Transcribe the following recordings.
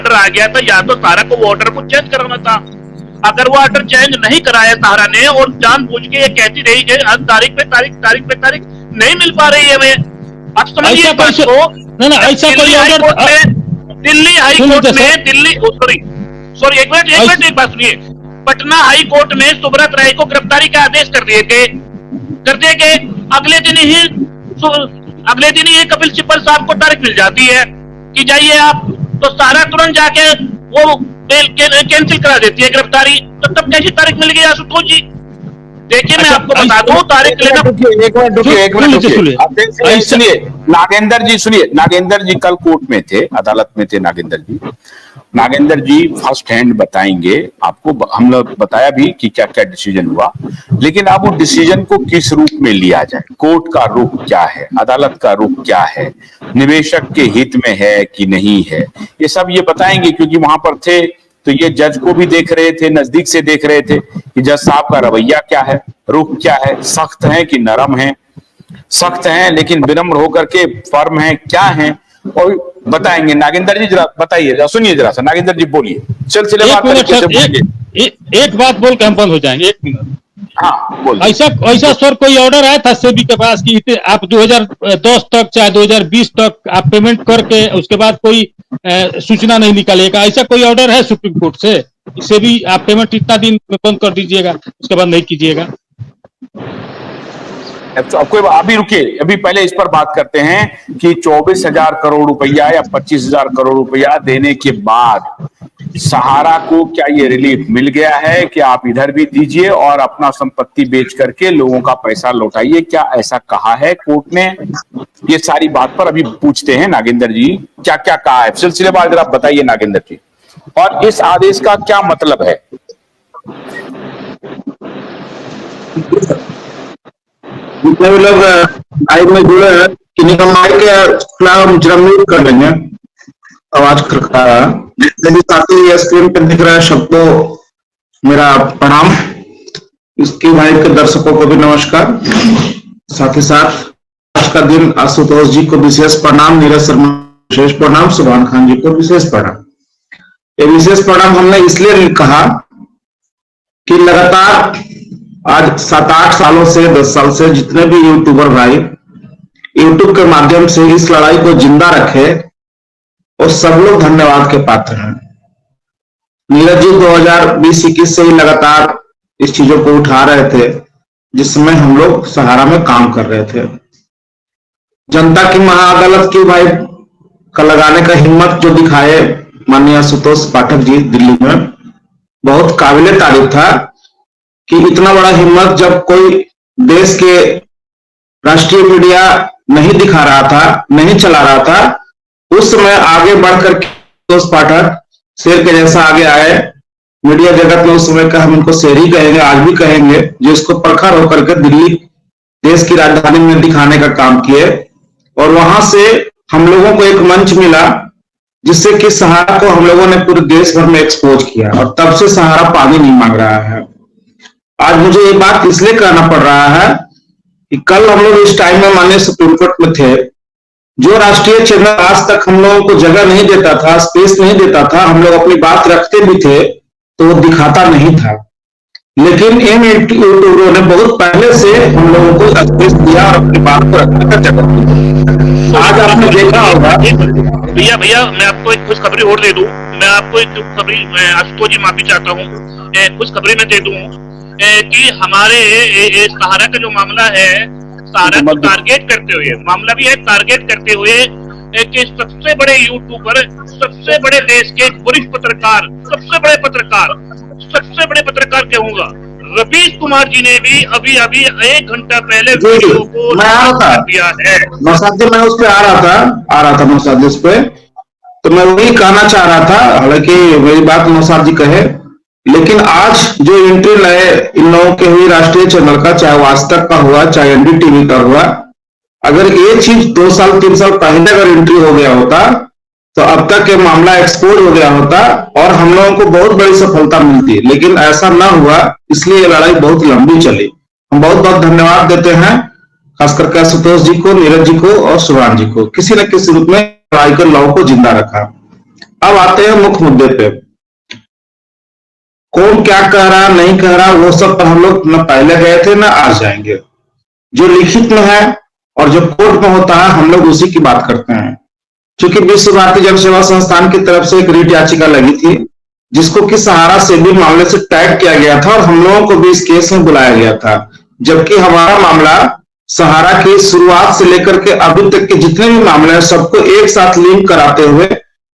Order आ गया था, या तो सहारा को वो ऑर्डर को चेंज कराना था। अगर वो ऑर्डर चेंज नहीं कराया सहारा ने और जानबूझ के ये कहती रही कि तारीख पे तारीख नहीं मिल पा रही है हमें, आप समझिए बात को। ऐसा कोई ऑर्डर दिल्ली हाई कोर्ट में सॉरी एक मिनट एक बात सुनिए, पटना हाई कोर्ट में सुब्रत राय को गिरफ्तारी का आदेश कर दिए गए। अगले दिन ही कपिल सिब्बल साहब को तारीख मिल जाती है कि जाइए आप, तो सहारा तुरंत जाके वो कैंसिल करा देती है गिरफ्तारी। तो तब कैसी तारीख मिल गई आशुतोष जी? देखिए मैं आपको बता दूं, तारीख लेना। एक मिनट सुनिए नागेंद्र जी कल कोर्ट में थे, अदालत में थे नागेंद्र जी फर्स्ट हैंड बताएंगे आपको। हम लोग बताया भी कि क्या क्या डिसीजन हुआ, लेकिन अब वो डिसीजन को किस रूप में लिया जाए, कोर्ट का रुख क्या है, अदालत का रुख क्या है, निवेशक के हित में है कि नहीं है, ये सब ये बताएंगे। क्योंकि वहां पर थे तो ये जज को भी देख रहे थे, नजदीक से देख रहे थे कि जज साहब का रवैया क्या है, रुख क्या है, सख्त है कि नरम है, सख्त है लेकिन विनम्र होकर के फर्म है, क्या है, और बताएंगे। नागेंद्र जी जरा बताइए, सुनिए जरा सा, नागेंद्र जी बोलिए, एक बात बोल के हम बंद हो जाएंगे, 1 मिनट। हाँ बोलिए। ऐसा सर कोई ऑर्डर आया था सेबी के पास कि आप 2010 तक चाहे 2020 तक आप पेमेंट करके उसके बाद कोई सूचना नहीं निकालेगा, ऐसा कोई ऑर्डर है सुप्रीम कोर्ट से? इससे भी आप पेमेंट इतना दिन में बंद कर दीजिएगा, उसके बाद नहीं कीजिएगा? आपको अभी रुकिए, अभी पहले इस पर बात करते हैं कि 24,000 करोड़ रुपया या 25,000 करोड़ रुपया देने के बाद सहारा को क्या ये रिलीफ मिल गया है कि आप इधर भी दीजिए और अपना संपत्ति बेच करके लोगों का पैसा लौटाइए, क्या ऐसा कहा है कोर्ट ने? ये सारी बात पर अभी पूछते हैं नागेंद्र जी, क्या क्या कहा है सिलसिलेवार, जरा बताइए नागेंद्र जी, और इस आदेश का क्या मतलब है? जितने भी लोग लाइव में जुड़े हैं, किन्हीं का माइक हम जरा म्यूट कर लेंगे, आवाज खड़खड़ा रहा है। यदि साथी स्क्रीन पर दिख रहा है शब्दों मेरा प्रणाम, इसकी लाइव के दर्शकों को भी नमस्कार, साथ ही साथ आज का दिन आशुतोष जी को विशेष प्रणाम, नीरज शर्मा विशेष प्रणाम, सुभान खान जी को विशेष प्रणाम। ये विशेष प्रणाम हमने इसलिए कहा कि लगातार आज 7-8 सालों से 10 साल से जितने भी यूट्यूबर भाई यूट्यूब के माध्यम से इस लड़ाई को जिंदा रखे, और सब लोग धन्यवाद के पात्र हैं। नीरज जी 2020-21 से ही लगातार इस चीजों को उठा रहे थे, जिसमें हम लोग सहारा में काम कर रहे थे। जनता की महाअदालत की भाई का लगाने का हिम्मत जो दिखाए माननीय आशुतोष पाठक जी दिल्ली में, बहुत काबिले तारीफ था कि इतना बड़ा हिम्मत जब कोई देश के राष्ट्रीय मीडिया नहीं दिखा रहा था, नहीं चला रहा था, उस समय आगे बढ़कर आशुतोष पाठक शेर के जैसा आगे आए। मीडिया जगत में उस समय का हम इनको शेर ही कहेंगे, आज भी कहेंगे, जो इसको प्रखर होकर के दिल्ली देश की राजधानी में दिखाने का काम किए, और वहां से हम लोगों को एक मंच मिला जिससे कि सहारा को हम लोगों ने पूरे देश भर में एक्सपोज किया, और तब से सहारा पानी नहीं मांग रहा है। आज मुझे ये बात इसलिए कहना पड़ रहा है कि कल हम लोग इस टाइम में माननीय सुप्रीम कोर्ट में थे, जो राष्ट्रीय चैनल आज तक हम लोगों को जगह नहीं देता था, स्पेस नहीं देता था, हम लोग अपनी बात रखते भी थे तो वो दिखाता नहीं था, लेकिन इन यूट्यूबरों ने बहुत पहले से हम लोगों को स्पेस दिया और अपनी बात को रखने का जगह दिया। आज आपने देखा होगा। भैया मैं आपको एक खुशखबरी और दे दूं, मैं आपको एक खुशखबरी, आशुतोष जी माफी चाहता हूँ, खुशखबरी में दे दूं कि हमारे सहारा का जो मामला है, सहारा को टारगेट करते हुए मामला भी है, टारगेट करते हुए कि सबसे बड़े यूट्यूबर, सबसे बड़े देश के वरिष्ठ पत्रकार, सबसे बड़े पत्रकार कहूंगा, रवीश कुमार जी ने भी अभी 1 घंटा पहले वीडियो को कर दिया है। नौशाद, मैं उस पर आ रहा था नौशाद उस पे, तो मैं वही कहना चाह रहा था, हालांकि मेरी बात नौशाद जी कहे, लेकिन आज जो एंट्री लाए इन लोगों के हुई राष्ट्रीय चैनल का, चाहे वो आज तक का हुआ, चाहे एनडीटीवी का हुआ, अगर ये चीज 2 साल 3 साल पहले अगर एंट्री हो गया होता तो अब तक ये मामला एक्सपोर्ट हो गया होता और हम लोगों को बहुत बड़ी सफलता मिलती, लेकिन ऐसा ना हुआ, इसलिए ये लड़ाई बहुत लंबी चली। हम बहुत बहुत धन्यवाद देते हैं, खास करके आशुतोष जी को, नीरज जी को और सुभान जी को, किसी न किसी रूप में लड़ाई कर लौ को जिंदा रखा। अब आते हैं मुख्य मुद्दे पे। कौन क्या कह रहा नहीं कह रहा वो सब पर हम लोग न पहले गए थे न आज जाएंगे। जो लिखित में है और जो कोर्ट में होता है हम लोग उसी की बात करते हैं। क्योंकि विश्व भारती जन सेवा संस्थान की तरफ से एक रिट याचिका लगी थी जिसको कि सहारा से भी मामले से टैग किया गया था और हम लोगों को भी इस केस में बुलाया गया था, जबकि हमारा मामला सहारा की शुरुआत से लेकर के अभी तक के जितने भी मामले हैं सबको एक साथ लिंक कराते हुए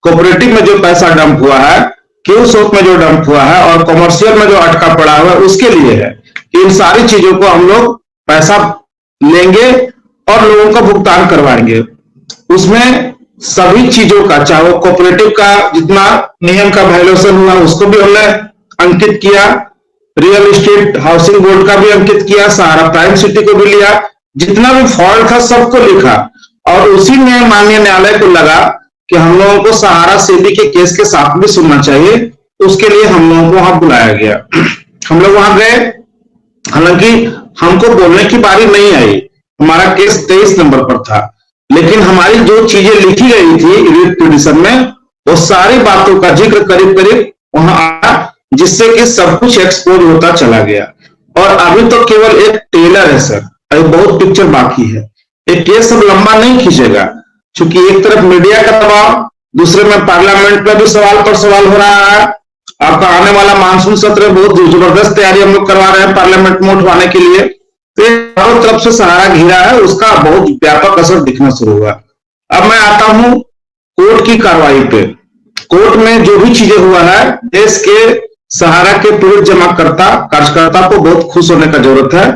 कोऑपरेटिव में जो पैसा डंप हुआ है, क्यूसोक में जो डंप हुआ है और कॉमर्शियल में जो अटका पड़ा हुआ है उसके लिए है। इन सारी चीजों को हम लोग पैसा लेंगे और लोगों का भुगतान करवाएंगे। उसमें सभी चीजों का, चाहे वो कोऑपरेटिव का जितना नियम का वायलेशन हुआ उसको भी हमने अंकित किया, रियल एस्टेट हाउसिंग बोर्ड का भी अंकित किया, सहारा प्राइम सिटी को भी लिया, जितना भी फॉल्ट था सबको लिखा और उसी में माननीय न्यायालय को लगा कि हम लोगों को सहारा सेबी के केस के साथ भी सुनना चाहिए। उसके लिए हम लोगों को वहां बुलाया गया। हम लोग वहां गए, हालांकि हमको बोलने की बारी नहीं आई, हमारा केस 23 नंबर पर था, लेकिन हमारी जो चीजें लिखी गई थी रिट पिटीशन में वो सारी बातों का जिक्र करीब करीब वहां आया, जिससे कि सब कुछ एक्सपोज होता चला गया। और अभी तो केवल एक टेलर है सर, अभी बहुत पिक्चर बाकी है। एक केस सब लंबा नहीं खींचेगा, क्योंकि एक तरफ मीडिया का दबाव, दूसरे में पार्लियामेंट में भी सवाल पर सवाल हो रहा है। आपका आने वाला मानसून सत्र बहुत जबरदस्त तैयारी हम लोग करवा रहे हैं पार्लियामेंट में उठवाने के लिए। तो चारों तरफ से सहारा घिरा है, उसका बहुत व्यापक असर दिखना शुरू हुआ। अब मैं आता हूं कोर्ट की कार्रवाई पे। कोर्ट में जो भी चीजें हुआ है, देश के सहारा के पीड़ित जमाकर्ता कार्यकर्ता को बहुत खुश होने का जरूरत है।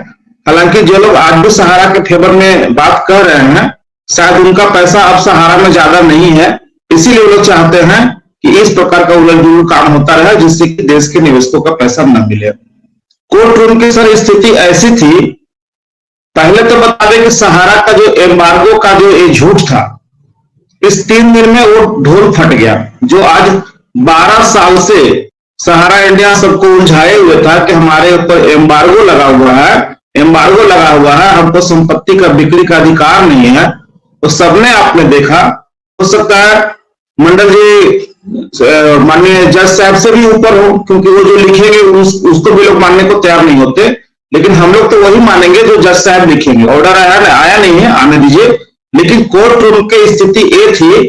हालांकि जो लोग आज भी सहारा के फेवर में बात कर रहे हैं, शायद उनका पैसा अब सहारा में ज्यादा नहीं है, इसीलिए लोग चाहते हैं कि इस प्रकार का उलझ काम होता रहे जिससे कि देश के निवेशकों का पैसा न मिले। कोर्ट रूम की सर स्थिति ऐसी थी, पहले तो बता दें कि सहारा का जो एम्बार्गो का जो ये झूठ था, इस 3 दिन में वो ढोल फट गया। जो आज 12 साल से सहारा इंडिया सबको उलझाए हुए था कि हमारे ऊपर एम्बार्गो लगा हुआ है, एम्बार्गो लगा हुआ है, हमको संपत्ति का बिक्री का अधिकार नहीं है, तो सबने आपने देखा। हो सकता है मंडल जी माननीय जज साहब से भी ऊपर हो, क्योंकि वो जो लिखेंगे उसको भी लोग मानने को तैयार नहीं होते, लेकिन हम लोग तो वही मानेंगे जो जज साहब लिखेंगे। ऑर्डर आया नहीं है, आने दीजिए। लेकिन कोर्ट रूम की स्थिति ये थी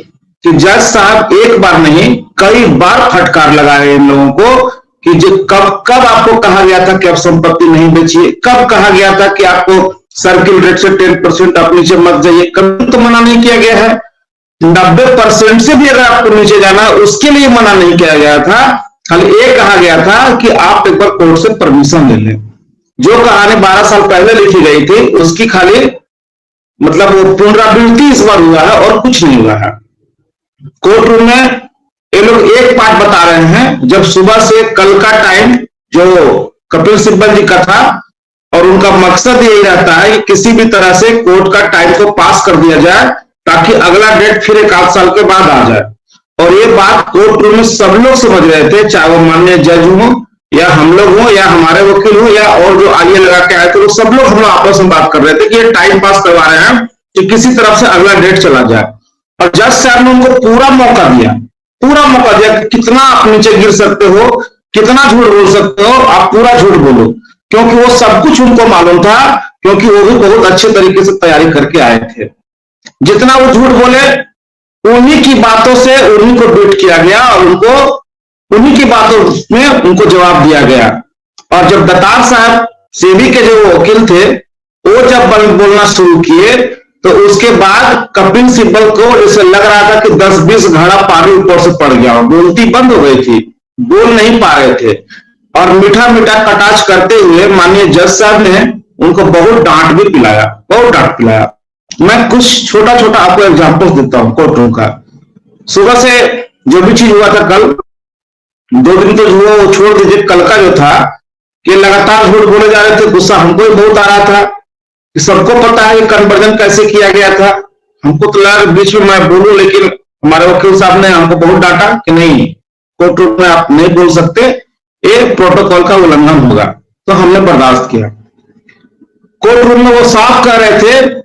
कि जज साहब एक बार नहीं कई बार फटकार लगाए इन लोगों को कि जो कब आपको कहा गया था कि आप संपत्ति नहीं बेचिए, कब कहा गया था कि आपको सर्किल रेट से 10% आप नीचे मत जाइए, कभी तो मना नहीं किया गया है। 90% से भी अगर आपको नीचे जाना उसके लिए मना नहीं किया गया था, खाली ये कहा गया था कि आप एक बार कोर्ट से परमिशन ले लें। जो कहानी 12 साल पहले लिखी गई थी उसकी खाली मतलब वो पुनरावृत्ति इस बार हुआ है और कुछ नहीं हुआ है। कोर्ट रूम में ये लोग एक बात बता रहे हैं, जब सुबह से कल का टाइम जो कपिल सिब्बल जी का था और उनका मकसद यही रहता है कि किसी भी तरह से कोर्ट का टाइम को पास कर दिया जाए ताकि अगला डेट फिर 1 साल के बाद आ जाए। और ये बात कोर्ट रूम में सब लोग समझ रहे थे, चाहे वो माननीय जज हो या हम लोग हो या हमारे वकील हो या और जो आगे लगा के आए थे, वो सब लोग हम लोग आपस में बात कर रहे थे कि ये टाइम पास करवा रहे हैं कि किसी तरफ से अगला डेट चला जाए। और जज साहब ने उनको पूरा मौका दिया कि कितना आप नीचे गिर सकते हो, कितना झूठ बोल सकते हो, आप पूरा झूठ बोलो, क्योंकि वो सब कुछ उनको मालूम था, क्योंकि वो भी बहुत अच्छे तरीके से तैयारी करके आए थे। जितना वो झूठ बोले उन्हीं की बातों से उन्हीं को बीट किया गया और उनको उन्हीं की बातों में उनको जवाब दिया गया। और जब दत्तार साहब सेबी के जो वकील थे वो जब बोलना शुरू किए तो उसके बाद कपिल सिब्बल को ऐसे लग रहा था कि 10-20 घड़ा पानी ऊपर से पड़ गया, बोलती बंद हो गई थी, बोल नहीं पा रहे थे। और मीठा मीठा कटाक्ष करते हुए माननीय जज साहब ने उनको बहुत डांट भी पिलाया, बहुत डांट पिलाया। मैं कुछ छोटा छोटा आपको एग्जाम्पल देता हूं कोर्ट रूम का। सुबह से जो भी चीज हुआ था, कल 2 दिन तो वो छोड़ दीजिए, कल का जो था कि लगातार झूठ बोले जा रहे थे, गुस्सा हमको भी बहुत आ रहा था कि सबको पता है कि कन्वर्जन कैसे किया गया था। हमको तो लगा बीच में मैं बोलूं, लेकिन हमारे वकील साहब ने हमको बहुत डांटा कि नहीं, कोर्ट रूम में आप नहीं बोल सकते, ये प्रोटोकॉल का उल्लंघन होगा, तो हमने बर्दाश्त किया। कोर्ट रूम में वो साफ कह रहे थे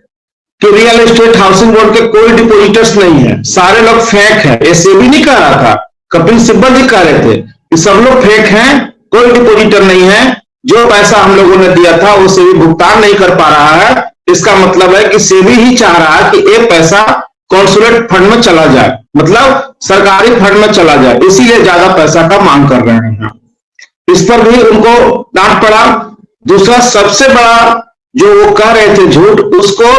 कि रियल एस्टेट हाउसिंग बोर्ड के कोई डिपोजिटर्स नहीं है, सारे लोग फेक है। ये सेबी नहीं कह रहा था, कपिल सिब्बल जी कह रहे थे कि सब लोग फेक हैं, कोई डिपोजिटर नहीं है, जो पैसा हम लोगों ने दिया था वो सेबी भुगतान नहीं कर पा रहा है। इसका मतलब है कि सेबी ही चाह रहा है कि ये पैसा कॉन्सुलेट फंड में चला जाए, मतलब सरकारी फंड में चला जाए, इसीलिए ज्यादा पैसा का मांग कर रहे हैं। इस पर भी उनको डांट पड़ा। दूसरा सबसे बड़ा जो वो कह रहे थे झूठ, उसको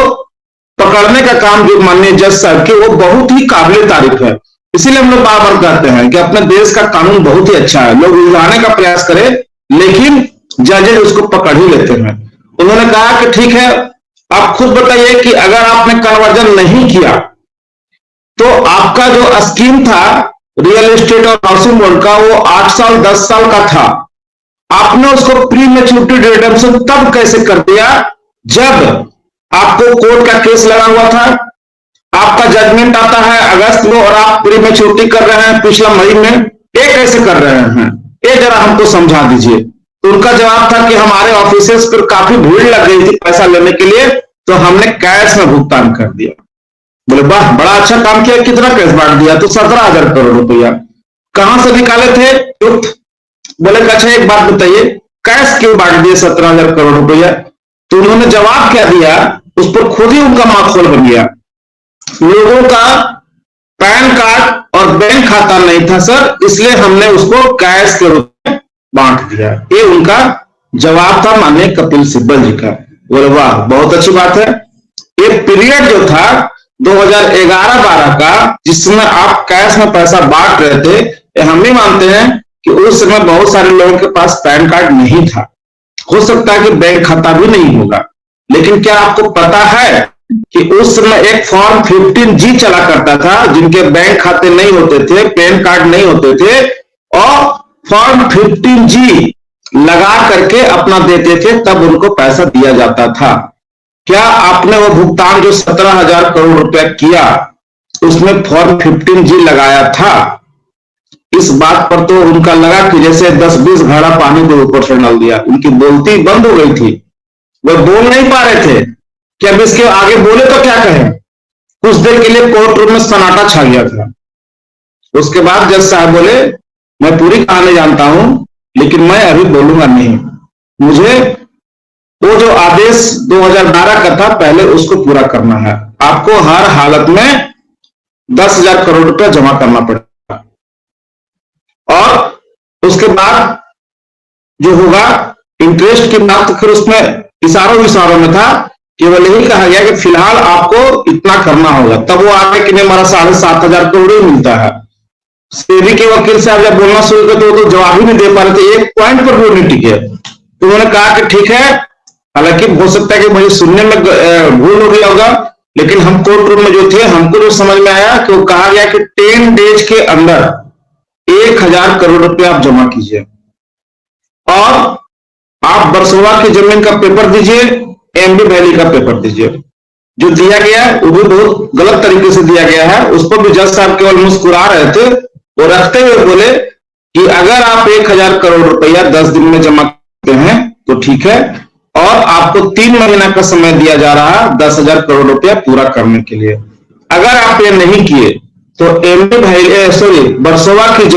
पकड़ने का काम जो माननीय जज साहब के, वो बहुत ही काबिल तारीफ है। इसीलिए हम लोग बार बार कहते हैं कि अपने देश का कानून बहुत ही अच्छा है, लोग उलझाने का प्रयास करें लेकिन जजेज उसको पकड़ ही लेते हैं। उन्होंने कहा कि ठीक है, आप खुद बताइए कि अगर आपने कन्वर्जन नहीं किया तो आपका जो स्कीम था रियल एस्टेट और हाउसिंग बोर्ड का, वो 8 साल 10 साल का था, आपने उसको प्री मैच्योरिटी रिडम्पशन तब कैसे कर दिया जब आपको कोर्ट का केस लगा हुआ था, आपका जजमेंट आता है अगस्त में और आप प्री मैच्योरिटी कर रहे हैं पिछला मई में, ये कैसे कर रहे हैं, ये जरा हमको समझा दीजिए। तो उनका जवाब था कि हमारे ऑफिसेस पर काफी भीड़ लग गई थी पैसा लेने के लिए, तो हमने कैश में भुगतान कर दिया। बोले वाह, बड़ा अच्छा काम किया, कितना कैश बांट दिया? तो 17,000 करोड़ रुपया। कहां से निकाले थे? बोले अच्छा एक बात बताइए, कैश क्यों बांट दिए 17,000 करोड़ रुपया? तो उन्होंने जवाब क्या दिया, उस पर खुद ही उनका माखौल बन गया। लोगों का पैन कार्ड और बैंक खाता नहीं था सर, इसलिए हमने उसको कैश के रूप में बांट दिया। ये उनका जवाब था माननीय कपिल सिब्बल जी का। बोले वाह, बहुत अच्छी बात है। ये पीरियड जो था 2011-12 का, जिसमें आप कैश में पैसा बांट रहे थे, हम भी मानते हैं कि उस समय बहुत सारे लोगों के पास पैन कार्ड नहीं था, हो सकता है कि बैंक खाता भी नहीं होगा। लेकिन क्या आपको पता है कि उस समय एक फॉर्म 15G चला करता था, जिनके बैंक खाते नहीं होते थे, पैन कार्ड नहीं होते थे, और फॉर्म 15G लगा करके अपना देते थे, तब उनको पैसा दिया जाता था। क्या आपने वो भुगतान जो 17,000 करोड़ रुपया किया, उसमें फॉर्म 15G लगाया था? इस बात पर तो उनका लगा कि जैसे 10-20 घड़ा पानी के ऊपर से डाल दिया, उनकी बोलती बंद हो गई थी, वो बोल नहीं पा रहे थे कि अब इसके आगे बोले तो क्या कहें। कुछ देर के लिए कोर्ट रूम में सन्नाटा छा गया था। उसके बाद जज साहब बोले, मैं पूरी कहानी जानता हूं लेकिन मैं अभी बोलूंगा नहीं, मुझे वो जो आदेश 2012 का था पहले उसको पूरा करना है, आपको हर हालत में 10,000 करोड़ रुपया जमा करना पड़ेगा, और उसके बाद जो होगा इंटरेस्ट की बात, तो फिर उसमें इशारों में था, केवल यही कहा गया कि फिलहाल आपको इतना करना होगा। तब वो आगे कि नहीं, हमारा 7,500 करोड़ ही मिलता है। सेबी के वकील साहब जब बोलना शुरू करते तो जवाब ही नहीं दे पा रहे थे, एक पॉइंट पर भी नहीं टिके। तो उन्होंने कहा कि ठीक है, हालांकि हो सकता है कि मुझे सुनने में भूल हो गया होगा, लेकिन हम कोर्ट रूम में जो थे, हमको जो समझ में आया कि वो कहा गया कि 10 डेज के अंदर 1,000 करोड़ रुपया आप जमा कीजिए और आप बरसोवा की जमीन का पेपर दीजिए, एमबी वैली का पेपर दीजिए। जो दिया गया वो भी बहुत गलत तरीके से दिया गया है, उस पर भी जज साहब केवल मुस्कुरा रहे थे और रखते हुए बोले कि अगर आप 1,000 करोड़ रुपया 10 दिन में जमा करते हैं तो ठीक है, और आपको 3 महीना का समय दिया जा रहा है 10,000 करोड़ रुपया पूरा करने के लिए। अगर आप ये नहीं किए तो एमबी वैली बरसोवा की